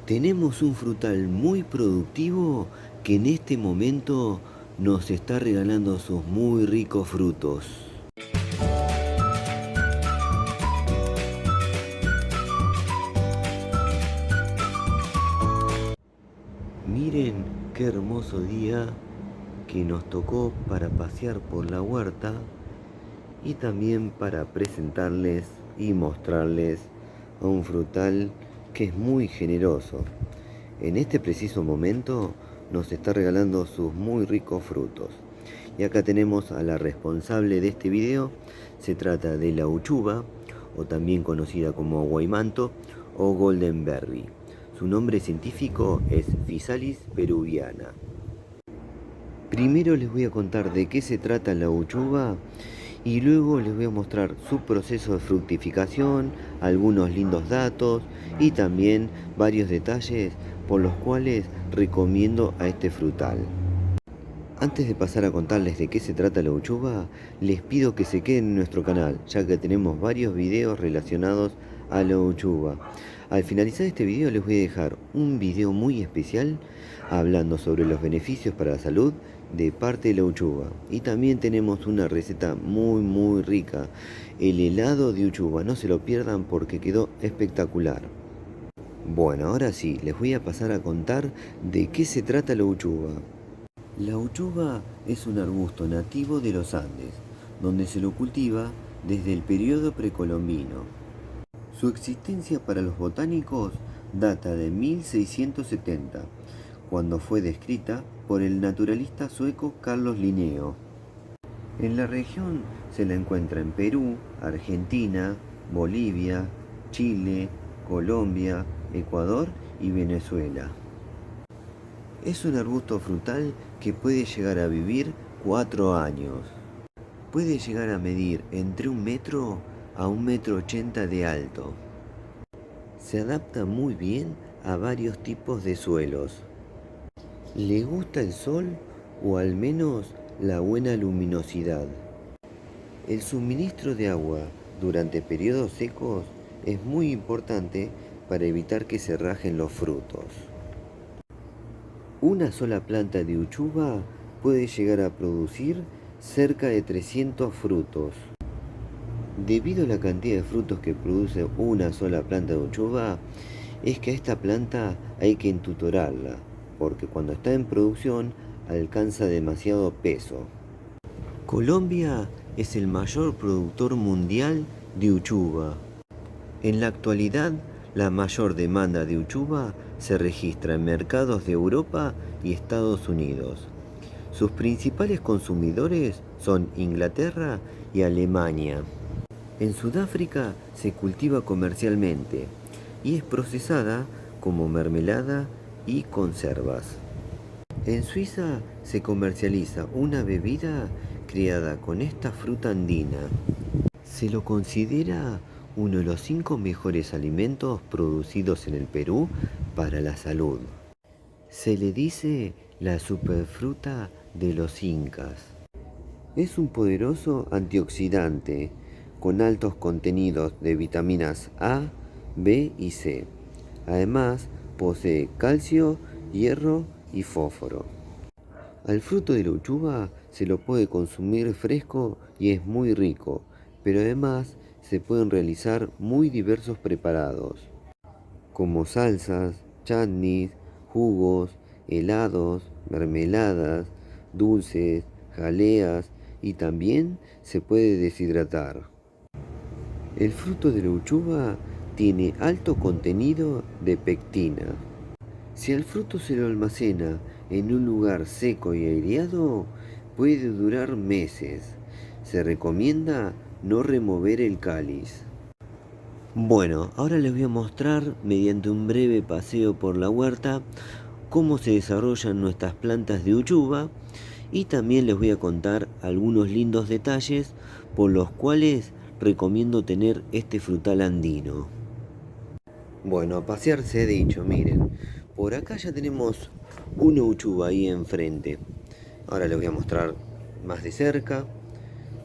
Tenemos un frutal muy productivo que en este momento nos está regalando sus muy ricos frutos. Miren qué hermoso día que nos tocó para pasear por la huerta y también para presentarles y mostrarles a un frutal que es muy generoso. En este preciso momento nos está regalando sus muy ricos frutos. Y acá tenemos a la responsable de este video. Se trata de la uchuva, o también conocida como guaymanto o goldenberry. Su nombre científico es Physalis peruviana. Primero les voy a contar de qué se trata la uchuva y luego les voy a mostrar su proceso de fructificación, algunos lindos datos y también varios detalles por los cuales recomiendo a este frutal. Antes de pasar a contarles de qué se trata la uchuva, les pido que se queden en nuestro canal, ya que tenemos varios videos relacionados a la uchuva. Al finalizar este video les voy a dejar un video muy especial hablando sobre los beneficios para la salud de parte de la uchuva. Y también tenemos una receta muy rica, el helado de uchuva. No se lo pierdan porque quedó espectacular. Bueno, ahora sí, les voy a pasar a contar de qué se trata la uchuva. La uchuva es un arbusto nativo de los Andes, donde se lo cultiva desde el periodo precolombino. Su existencia para los botánicos data de 1670, cuando fue descrita por el naturalista sueco Carlos Linneo. En la región se la encuentra en Perú, Argentina, Bolivia, Chile, Colombia, Ecuador y Venezuela. Es un arbusto frutal que puede llegar a vivir 4 años. Puede llegar a medir entre 1 metro a 1,80 m de alto. Se adapta muy bien a varios tipos de suelos. Le gusta el sol o al menos la buena luminosidad. El suministro de agua durante periodos secos es muy importante para evitar que se rajen los frutos. Una sola planta de uchuva puede llegar a producir cerca de 300 frutos. Debido a la cantidad de frutos que produce una sola planta de uchuva, es que a esta planta hay que entutorarla, porque cuando está en producción alcanza demasiado peso. Colombia es el mayor productor mundial de uchuva. En la actualidad, la mayor demanda de uchuva se registra en mercados de Europa y Estados Unidos. Sus principales consumidores son Inglaterra y Alemania. En Sudáfrica se cultiva comercialmente y es procesada como mermelada y conservas. En Suiza se comercializa una bebida creada con esta fruta andina. Se lo considera uno de los 5 mejores alimentos producidos en el Perú para la salud. Se le dice la superfruta de los incas. Es un poderoso antioxidante con altos contenidos de vitaminas A, B y C. Además, posee calcio, hierro y fósforo. Al fruto de la uchuva se lo puede consumir fresco y es muy rico, pero además se pueden realizar muy diversos preparados, como salsas, chutneys, jugos, helados, mermeladas, dulces, jaleas y también se puede deshidratar. El fruto de la uchuva tiene alto contenido de pectina. Si el fruto se lo almacena en un lugar seco y aireado, puede durar meses. Se recomienda no remover el cáliz. Bueno, ahora les voy a mostrar, mediante un breve paseo por la huerta, cómo se desarrollan nuestras plantas de uchuva y también les voy a contar algunos lindos detalles por los cuales recomiendo tener este frutal andino. Bueno, a pasear se he dicho, miren, por acá ya tenemos una uchuva ahí enfrente. Ahora les voy a mostrar más de cerca.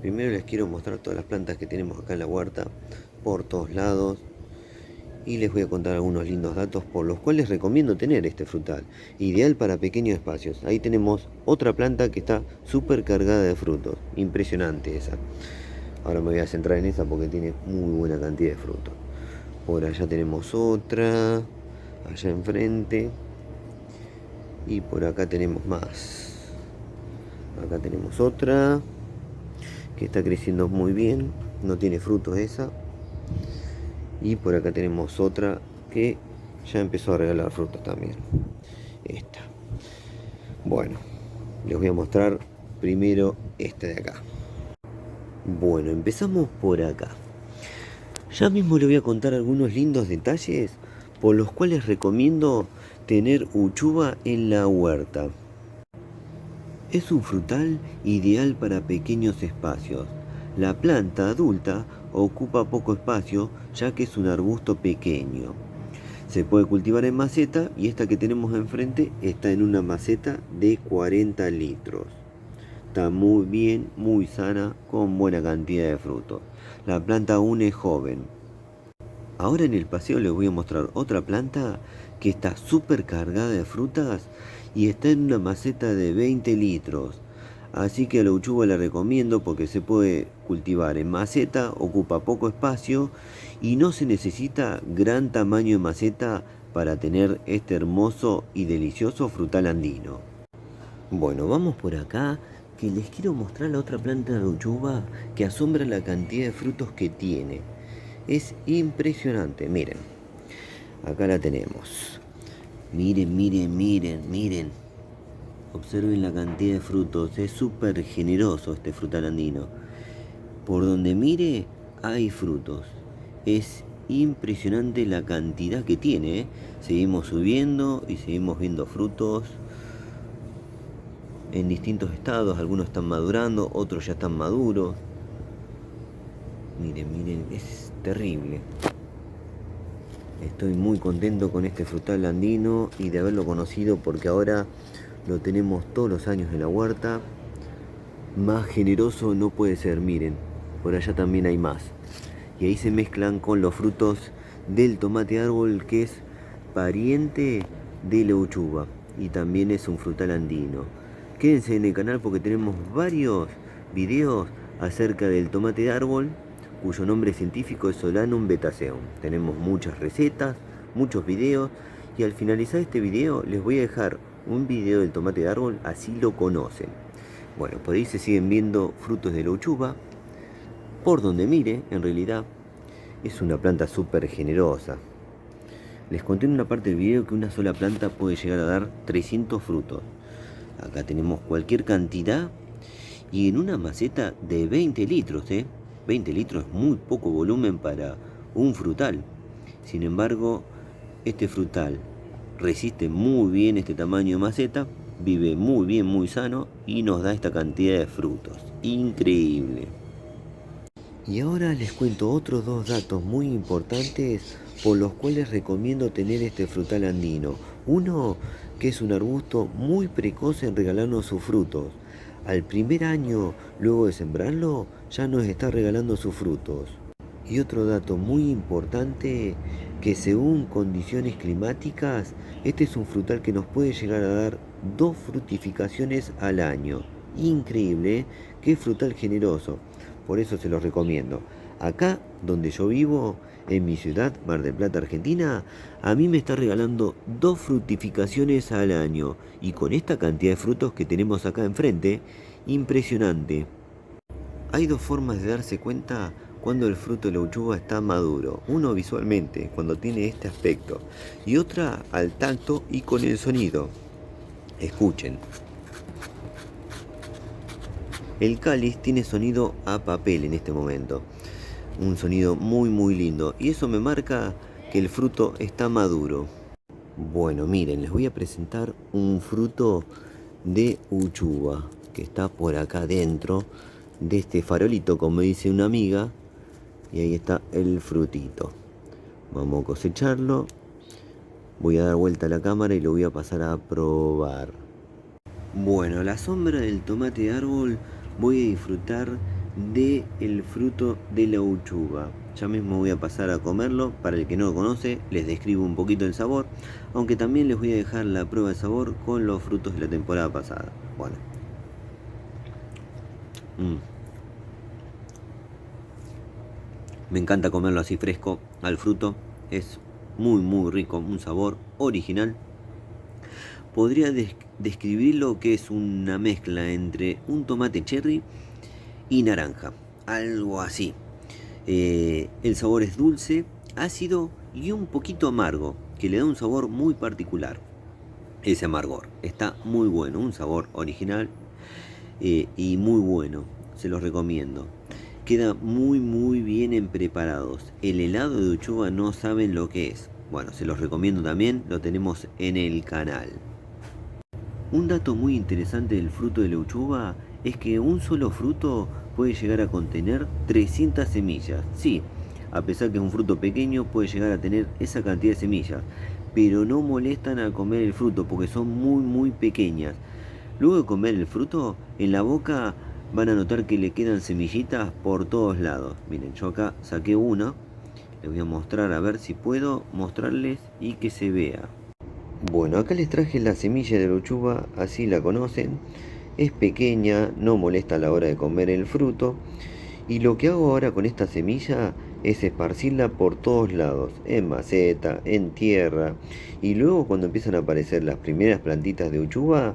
Primero les quiero mostrar todas las plantas que tenemos acá en la huerta, por todos lados. y les voy a contar algunos lindos datos por los cuales recomiendo tener este frutal, ideal para pequeños espacios. Ahí tenemos otra planta que está súper cargada de frutos, impresionante esa. Ahora me voy a centrar en esa porque tiene muy buena cantidad de frutos. Por allá tenemos otra, allá enfrente, y por acá tenemos más. Acá tenemos otra que está creciendo muy bien, no tiene frutos esa. Y por acá tenemos otra que ya empezó a regalar frutos también. Esta. Bueno, les voy a mostrar primero este de acá. Bueno, empezamos por acá. Ya mismo les voy a contar algunos lindos detalles por los cuales recomiendo tener uchuva en la huerta. Es un frutal ideal para pequeños espacios. La planta adulta ocupa poco espacio ya que es un arbusto pequeño. Se puede cultivar en maceta y esta que tenemos enfrente está en una maceta de 40 litros. Está muy bien, muy sana, con buena cantidad de frutos. La planta aún es joven. Ahora en el paseo les voy a mostrar otra planta que está súper cargada de frutas y está en una maceta de 20 litros. Así que a la uchuva la recomiendo porque se puede cultivar en maceta, ocupa poco espacio y no se necesita gran tamaño de maceta para tener este hermoso y delicioso frutal andino. Bueno, vamos por acá que les quiero mostrar la otra planta de uchuva que asombra la cantidad de frutos que tiene. Es impresionante, miren. Acá la tenemos. Miren, miren, miren, miren. Observen la cantidad de frutos. Es súper generoso este frutal andino. Por donde mire hay frutos. Es impresionante la cantidad que tiene. Seguimos subiendo y seguimos viendo frutos en distintos estados. Algunos están madurando, otros ya están maduros. Miren, miren, es terrible. Estoy muy contento con este frutal andino y de haberlo conocido porque ahora lo tenemos todos los años en la huerta. Más generoso no puede ser, miren, por allá también hay más. Y ahí se mezclan con los frutos del tomate árbol que es pariente de la uchuva y también es un frutal andino. Quédense en el canal porque tenemos varios videos acerca del tomate árbol cuyo nombre científico es Solanum betaceum. Tenemos muchas recetas, muchos videos y al finalizar este video les voy a dejar un video del tomate de árbol, así lo conocen. Bueno, por ahí se siguen viendo frutos de la uchuva. Por donde mire, en realidad, es una planta súper generosa. Les conté en una parte del video que una sola planta puede llegar a dar 300 frutos. Acá tenemos cualquier cantidad y en una maceta de 20 litros, 20 litros es muy poco volumen para un frutal. Sin embargo, este frutal resiste muy bien este tamaño de maceta, vive muy bien, muy sano y nos da esta cantidad de frutos. Increíble. Y ahora les cuento otros dos datos muy importantes por los cuales recomiendo tener este frutal andino. Uno, que es un arbusto muy precoz en regalarnos sus frutos. Al primer año, luego de sembrarlo, ya nos está regalando sus frutos. Y otro dato muy importante, que según condiciones climáticas, este es un frutal que nos puede llegar a dar 2 fructificaciones al año. Increíble, ¿eh? Qué frutal generoso. Por eso se los recomiendo. Acá, donde yo vivo, en mi ciudad, Mar del Plata, Argentina, a mí me está regalando 2 fructificaciones al año. Y con esta cantidad de frutos que tenemos acá enfrente, impresionante. Hay dos formas de darse cuenta cuando el fruto de la uchuva está maduro. Uno visualmente, cuando tiene este aspecto. Y otra al tacto y con el sonido. Escuchen. El cáliz tiene sonido a papel en este momento. Un sonido muy muy lindo. Y eso me marca que el fruto está maduro. Bueno, miren, les voy a presentar un fruto de uchuva que está por acá dentro de este farolito, como dice una amiga. Y ahí está el frutito. Vamos a cosecharlo. Voy a dar vuelta a la cámara y lo voy a pasar a probar. Bueno, a la sombra del tomate de árbol voy a disfrutar del fruto de la uchuva. Ya mismo voy a pasar a comerlo. Para el que no lo conoce, les describo un poquito el sabor, aunque también les voy a dejar la prueba de sabor con los frutos de la temporada pasada. Bueno. Me encanta comerlo así fresco al fruto. Es muy rico, un sabor original. Podría describir lo que es una mezcla entre un tomate cherry y naranja, algo así. El sabor es dulce, ácido y un poquito amargo, que le da un sabor muy particular. Ese amargor está muy bueno, un sabor original y muy bueno, se los recomiendo. Queda muy bien preparados. El helado de uchuva no saben lo que es. Bueno, se los recomiendo también, lo tenemos en el canal. Un dato muy interesante del fruto de la uchuva es que un solo fruto puede llegar a contener 300 semillas. Sí, a pesar que es un fruto pequeño puede llegar a tener esa cantidad de semillas, pero no molestan al comer el fruto porque son muy pequeñas. Luego de comer el fruto, en la boca van a notar que le quedan semillitas por todos lados. Miren, yo acá saqué una, les voy a mostrar a ver si puedo mostrarles y que se vea. Bueno, acá les traje la semilla de la uchuva, así la conocen. Es pequeña, no molesta a la hora de comer el fruto. Y lo que hago ahora con esta semilla es esparcirla por todos lados, en maceta, en tierra. Y luego cuando empiezan a aparecer las primeras plantitas de uchuva,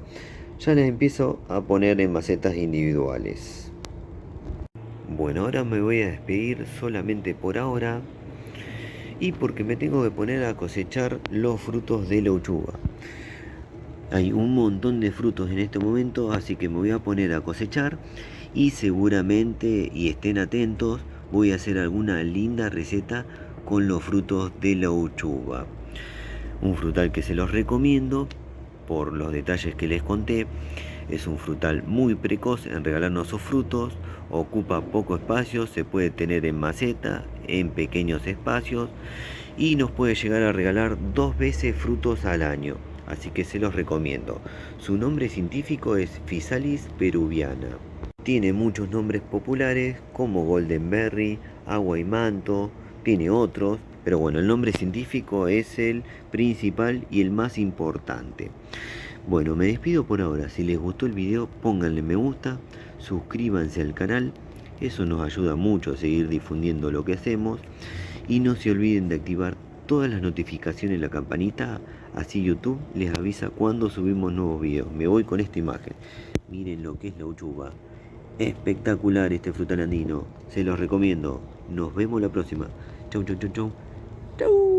ya las empiezo a poner en macetas individuales. Bueno, ahora me voy a despedir solamente por ahora y porque me tengo que poner a cosechar los frutos de la uchuva. Hay un montón de frutos en este momento, así que me voy a poner a cosechar y seguramente, y estén atentos, voy a hacer alguna linda receta con los frutos de la uchuva. Un frutal que se los recomiendo por los detalles que les conté. Es un frutal muy precoz en regalarnos sus frutos, ocupa poco espacio, se puede tener en maceta, en pequeños espacios y nos puede llegar a regalar 2 veces frutos al año, así que se los recomiendo. Su nombre científico es Physalis peruviana. Tiene muchos nombres populares como Goldenberry, agua y manto, tiene otros, pero bueno, el nombre científico es el principal y el más importante. Bueno, me despido por ahora. Si les gustó el video, pónganle me gusta, suscríbanse al canal, eso nos ayuda mucho a seguir difundiendo lo que hacemos. Y no se olviden de activar todas las notificaciones en la campanita, así YouTube les avisa cuando subimos nuevos videos. Me voy con esta imagen. Miren lo que es la uchuva. Espectacular este frutal andino. Se los recomiendo. Nos vemos la próxima. Chau.